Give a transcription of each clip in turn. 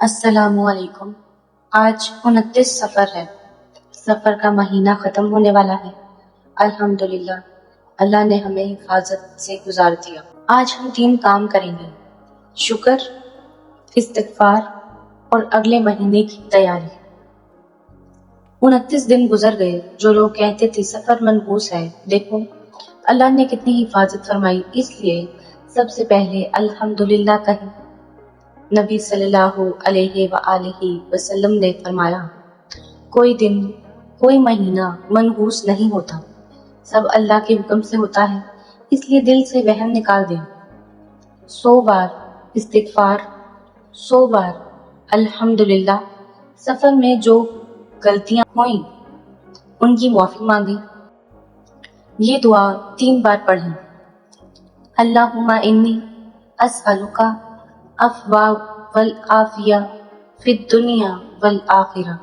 السلام علیکم۔ آج 29 سفر ہے۔ سفر کا مہینہ ختم ہونے والا ہے۔ الحمدللہ اللہ نے ہمیں حفاظت سے گزار دیا۔ آج ہم 3 کام کریں گے: شکر، استغفار اور اگلے مہینے کی تیاری۔ 29 دن گزر گئے۔ جو لوگ کہتے تھے سفر منحوس ہے، دیکھو اللہ نے کتنی حفاظت فرمائی۔ اس لیے سب سے پہلے الحمدللہ کہیں۔ نبی صلی اللہ علیہ وآلہ وسلم نے فرمایا، کوئی دن، کوئی مہینہ منحوس نہیں ہوتا، سب اللہ کے حکم سے ہوتا ہے، اس لیے دل سے وہم نکال دیں۔ 100 بار استغفار، 100 بار الحمدللہ۔ سفر میں جو غلطیاں ہوئیں ان کی معافی مانگیں۔ یہ دعا 3 بار پڑھیں۔ اللہم انی اسألک عفو والعافیہ فی الدنیا والآخرہ۔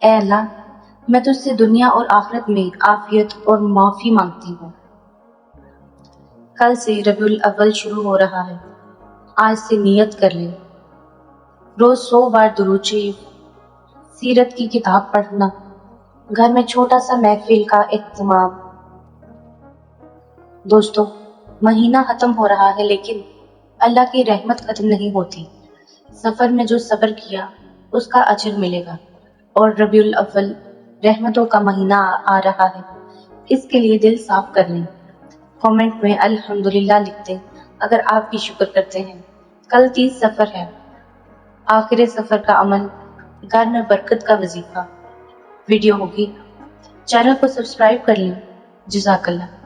اے اللہ، میں تجھ سے دنیا اور آخرت میں عافیت اور معافی مانگتی ہوں۔ کل سے ربیع الاول شروع ہو رہا ہے، آج سے نیت کر لیں۔ روز 100 بار درود شریف، سیرت کی کتاب پڑھنا، گھر میں چھوٹا سا محفل کا اہتمام۔ دوستو، مہینہ ختم ہو رہا ہے لیکن اللہ کی رحمت ختم نہیں ہوتی۔ سفر میں جو صبر کیا اس کا اجر ملے گا، اور ربیع الاول رحمتوں کا مہینہ آ رہا ہے، اس کے لیے دل صاف کر لیں۔ کامنٹ میں الحمدللہ لکھ دیں اگر آپ بھی شکر کرتے ہیں۔ کل 30 سفر ہے، آخر سفر کا عمل، گھر میں برکت کا وظیفہ۔ ویڈیو ہوگی، چینل کو سبسکرائب کر لیں۔ جزاک اللہ۔